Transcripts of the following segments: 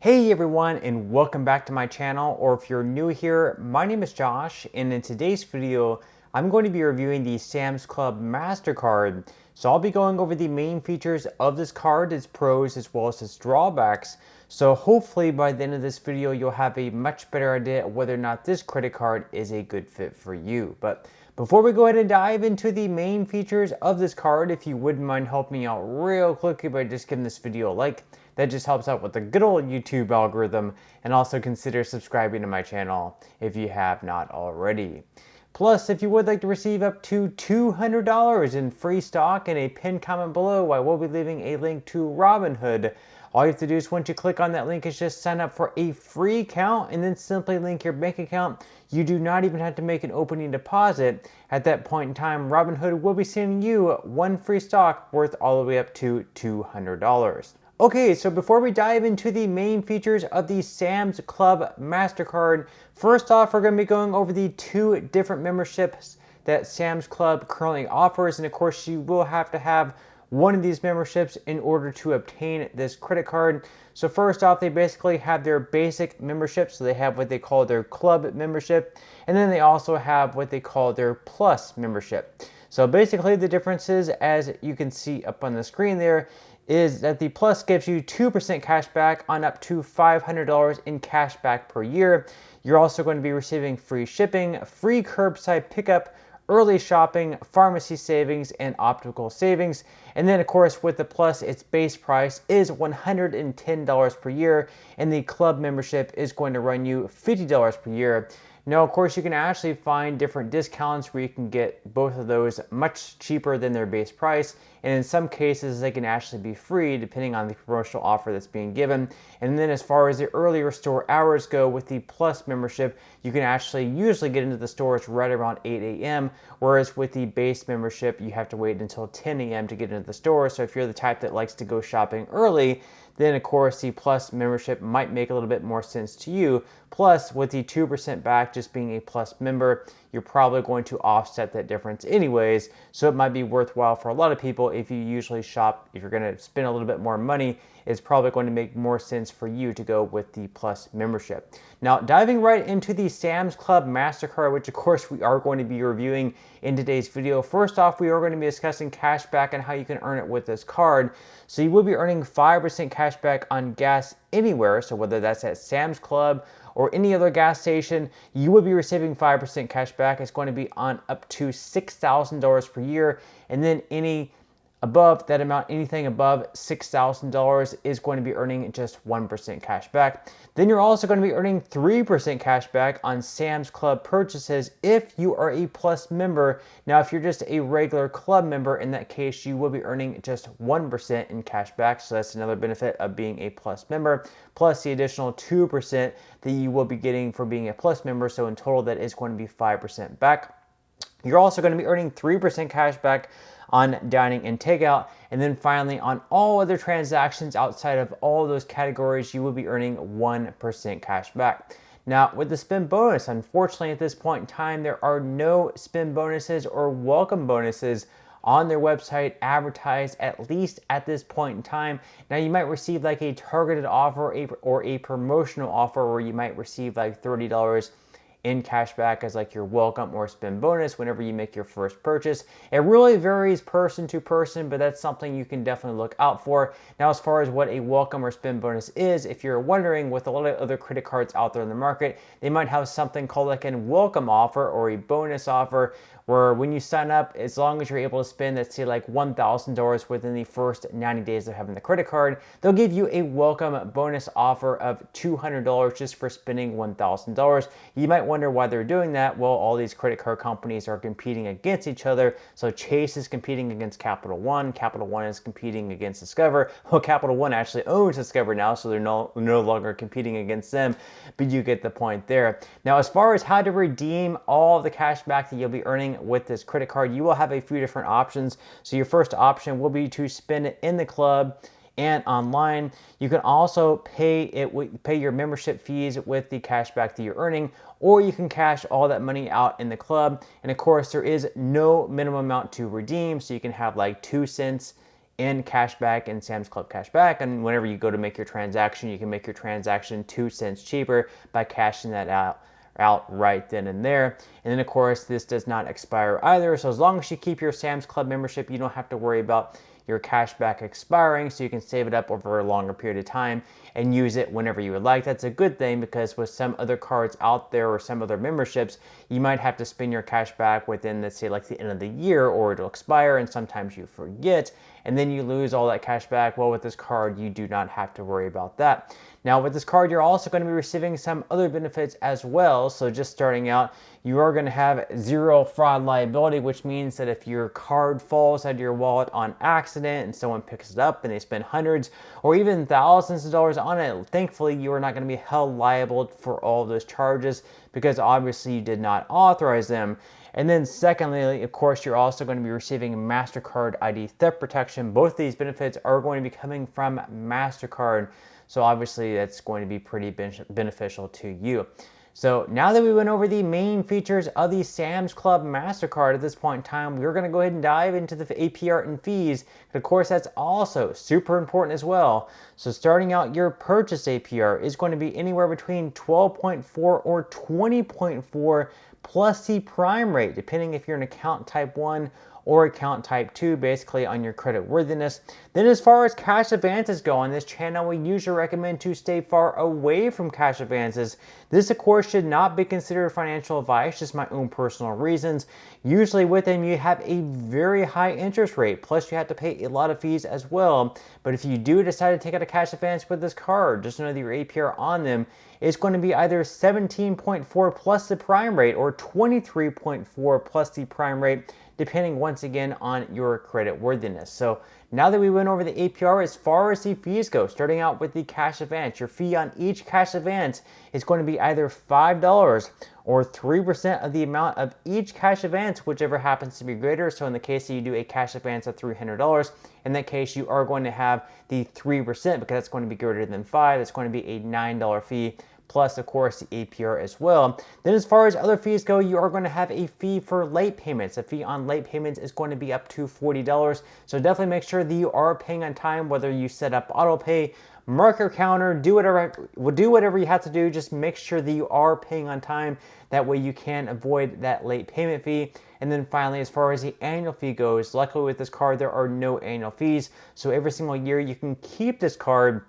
Hey everyone, and welcome back to my channel, or if you're new here, my name is Josh, and in today's video I'm going to be reviewing the Sam's Club Mastercard. So I'll be going over the main features of this card, its pros as well as its drawbacks. So hopefully by the end of this video you'll have a much better idea of whether or not this credit card is a good fit for you. But before we go ahead and dive into the main features of this card, if you wouldn't mind helping me out real quickly by just giving this video a like, that just helps out with the good old YouTube algorithm, and also consider subscribing to my channel if you have not already. Plus, if you would like to receive up to $200 in free stock in a pinned comment below, I will be leaving a link to Robinhood. All you have to do is once you click on that link is just sign up for a free account and then simply link your bank account. You do not even have to make an opening deposit. At that point in time, Robinhood will be sending you one free stock worth all the way up to $200. Okay, so before we dive into the main features of the Sam's Club Mastercard, first off, we're going to be going over the two different memberships that Sam's Club currently offers. And of course, you will have to have one of these memberships in order to obtain this credit card. So first off, they basically have their basic membership. So they have what they call their club membership. And then they also have what they call their plus membership. So basically the differences, as you can see up on the screen there, is that the Plus gives you 2% cash back on up to $500 in cash back per year. You're also going to be receiving free shipping, free curbside pickup, early shopping, pharmacy savings, and optical savings. And then of course with the Plus, its base price is $110 per year, and the club membership is going to run you $50 per year. Now, of course, you can actually find different discounts where you can get both of those much cheaper than their base price. And in some cases, they can actually be free depending on the promotional offer that's being given. And then as far as the earlier store hours go with the Plus membership, you can actually usually get into the stores right around 8 a.m. Whereas with the base membership, you have to wait until 10 a.m. to get into the store. So if you're the type that likes to go shopping early, then of course the Plus membership might make a little bit more sense to you. Plus, with the 2% back just being a Plus member, you're probably going to offset that difference anyways. So it might be worthwhile for a lot of people if you usually shop, if you're going to spend a little bit more money, it's probably going to make more sense for you to go with the Plus membership. Now, diving right into the Sam's Club Mastercard, which of course we are going to be reviewing in today's video. First off, we are going to be discussing cash back and how you can earn it with this card. So you will be earning 5% cash back on gas anywhere. So whether that's at Sam's Club or any other gas station, you will be receiving 5% cash back. It's going to be on up to $6,000 per year. And then above that amount, anything above $6,000 is going to be earning just 1% cash back. Then you're also going to be earning 3% cash back on Sam's Club purchases if you are a Plus member. Now, if you're just a regular club member, in that case, you will be earning just 1% in cash back. So that's another benefit of being a Plus member, plus the additional 2% that you will be getting for being a Plus member. So in total, that is going to be 5% back. You're also going to be earning 3% cash back on dining and takeout. And then finally, on all other transactions outside of all those categories, you will be earning 1% cash back. Now, with the spend bonus, unfortunately at this point in time, there are no spend bonuses or welcome bonuses on their website advertised, at least at this point in time. Now, you might receive like a targeted offer or a promotional offer where you might receive like $30 in cash back as like your welcome or spend bonus whenever you make your first purchase. It really varies person to person, but that's something you can definitely look out for. Now, as far as what a welcome or spend bonus is, if you're wondering, with a lot of other credit cards out there in the market, they might have something called like a welcome offer or a bonus offer, where when you sign up, as long as you're able to spend, let's say like $1,000 within the first 90 days of having the credit card, they'll give you a welcome bonus offer of $200 just for spending $1,000. You might wonder why they're doing that. Well, all these credit card companies are competing against each other. So Chase is competing against Capital One. Capital One is competing against Discover. Well, Capital One actually owns Discover now, so they're no longer competing against them, but you get the point there. Now, as far as how to redeem all of the cash back that you'll be earning with this credit card, you will have a few different options. So your first option will be to spend it in the club and online. You can also pay your membership fees with the cash back that you're earning, or you can cash all that money out in the club. And of course, there is no minimum amount to redeem, so you can have like 2 cents in cashback and Sam's Club cashback. And whenever you go to make your transaction, you can make your transaction 2 cents cheaper by cashing that out right then and there. And then of course, this does not expire either. So as long as you keep your Sam's Club membership, you don't have to worry about your cashback expiring, so you can save it up over a longer period of time and use it whenever you would like. That's a good thing, because with some other cards out there or some other memberships, you might have to spend your cashback within, let's say, like the end of the year, or it'll expire and sometimes you forget and then you lose all that cash back. Well, with this card, you do not have to worry about that. Now, with this card, you're also going to be receiving some other benefits as well. So just starting out, you are going to have zero fraud liability, which means that if your card falls out of your wallet on accident and someone picks it up and they spend hundreds or even thousands of dollars on it, thankfully, you are not going to be held liable for all those charges, because obviously you did not authorize them. And then secondly, of course, you're also going to be receiving Mastercard ID theft protection. Both of these benefits are going to be coming from Mastercard. So obviously that's going to be pretty beneficial to you. So now that we went over the main features of the Sam's Club Mastercard, at this point in time, we're going to go ahead and dive into the APR and fees. Of course, that's also super important as well. So starting out, your purchase APR is going to be anywhere between 12.4 or 20.4 plus the prime rate, depending if you're an account type 1 or account type 2, basically on your credit worthiness. Then as far as cash advances go on this channel, we usually recommend to stay far away from cash advances. This, of course, should not be considered financial advice, just my own personal reasons. Usually with them, you have a very high interest rate, plus you have to pay a lot of fees as well. But if you do decide to take out a cash advance with this card, just know that your APR on them is going to be either 17.4 plus the prime rate or 23.4 plus the prime rate, depending once again on your credit worthiness. So now that we went over the APR, as far as the fees go, starting out with the cash advance, your fee on each cash advance is going to be either $5 or 3% of the amount of each cash advance, whichever happens to be greater. So in the case that you do a cash advance of $300, in that case, you are going to have the 3%, because that's going to be greater than 5. It's going to be a $9 fee, plus of course the APR as well. Then as far as other fees go, you are going to have a fee for late payments. A fee on late payments is going to be up to $40. So definitely make sure that you are paying on time, whether you set up auto pay, mark your counter, do whatever you have to do. Just make sure that you are paying on time. That way you can avoid that late payment fee. And then finally, as far as the annual fee goes, luckily with this card, there are no annual fees. So every single year you can keep this card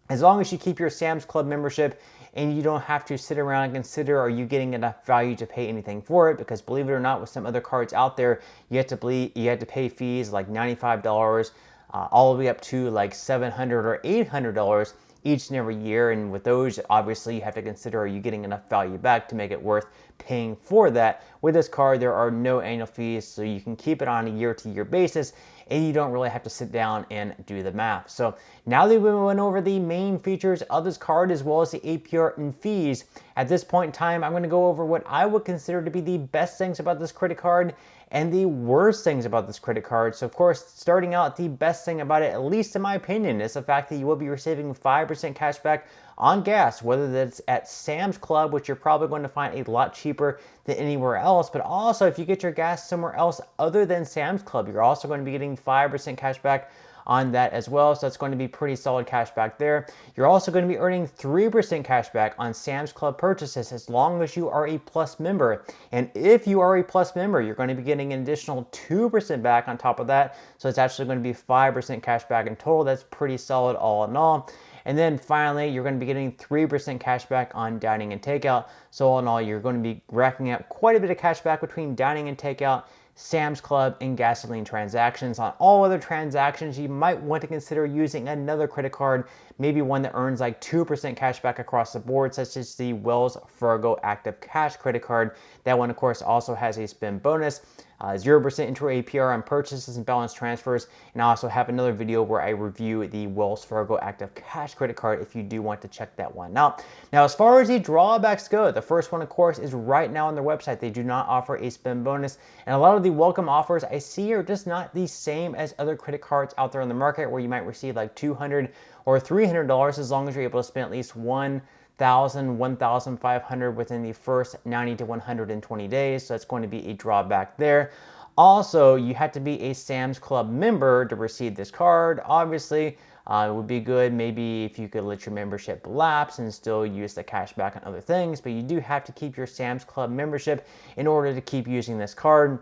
as long as you keep your Sam's Club membership, and you don't have to sit around and consider, are you getting enough value to pay anything for it? Because believe it or not, with some other cards out there, you have to pay fees like $95 all the way up to like $700 or $800 each and every year. And with those, obviously you have to consider, are you getting enough value back to make it worth paying for that? With this card, there are no annual fees, so you can keep it on a year-to-year basis, and you don't really have to sit down and do the math. So now that we went over the main features of this card as well as the APR and fees, at this point in time, I'm going to go over what I would consider to be the best things about this credit card and the worst things about this credit card. So of course, starting out, the best thing about it, at least in my opinion, is the fact that you will be receiving 5% cash back on gas, whether that's at Sam's Club, which you're probably going to find a lot cheaper than anywhere else, but also if you get your gas somewhere else other than Sam's Club, you're also going to be getting 5% cash back on that as well. So that's going to be pretty solid cash back there. You're also going to be earning 3% cash back on Sam's Club purchases as long as you are a Plus member. And if you are a Plus member, you're going to be getting an additional 2% back on top of that. So it's actually going to be 5% cash back in total. That's pretty solid all in all. And then finally, you're going to be getting 3% cash back on dining and takeout. So all in all, you're going to be racking up quite a bit of cash back between dining and takeout, Sam's Club, and gasoline transactions. On all other transactions, you might want to consider using another credit card, maybe one that earns like 2% cash back across the board, such as the Wells Fargo Active Cash credit card. That one, of course, also has a spend bonus. 0% intro APR on purchases and balance transfers, and I also have another video where I review the Wells Fargo Active Cash credit card if you do want to check that one out. Now, as far as the drawbacks go, the first one, of course, is right now on their website. They do not offer a spend bonus, and a lot of the welcome offers I see are just not the same as other credit cards out there on the market, where you might receive like $200 or $300 as long as you're able to spend at least $1,500 within the first 90 to 120 days. So that's going to be a drawback there. Also, you have to be a Sam's Club member to receive this card. Obviously, it would be good maybe if you could let your membership lapse and still use the cash back on other things, but you do have to keep your Sam's Club membership in order to keep using this card.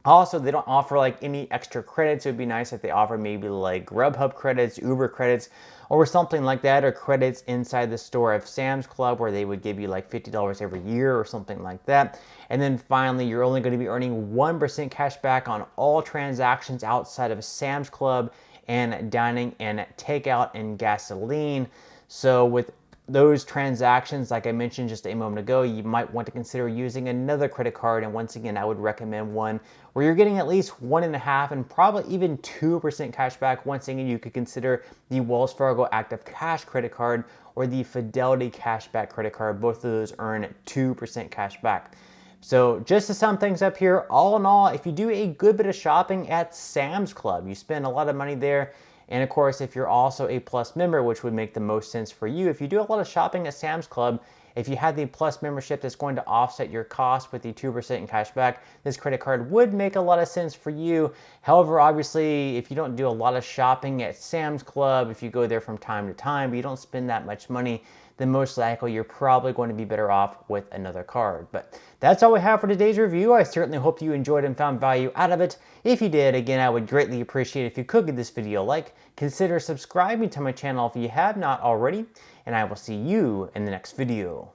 Also, they don't offer like any extra credits. It would be nice if they offer maybe like Grubhub credits, Uber credits, or something like that, or credits inside the store of Sam's Club where they would give you like $50 every year or something like that. And then finally, you're only going to be earning 1% cash back on all transactions outside of Sam's Club and dining and takeout and gasoline. So with those transactions, like I mentioned just a moment ago, you might want to consider using another credit card. And once again, I would recommend one where you're getting at least 1.5% and probably even 2% cash back. Once again, you could consider the Wells Fargo Active Cash credit card or the Fidelity Cashback credit card. Both of those earn 2% cash back. So just to sum things up here, all in all, if you do a good bit of shopping at Sam's Club, you spend a lot of money there. And of course, if you're also a Plus member, which would make the most sense for you, if you do a lot of shopping at Sam's Club, if you have the Plus membership that's going to offset your cost with the 2% in cash back, this credit card would make a lot of sense for you. However, obviously, if you don't do a lot of shopping at Sam's Club, if you go there from time to time, but you don't spend that much money, then most likely you're probably going to be better off with another card. But that's all we have for today's review. I certainly hope you enjoyed and found value out of it. If you did, again, I would greatly appreciate it if you could give this video a like. Consider subscribing to my channel if you have not already, and I will see you in the next video.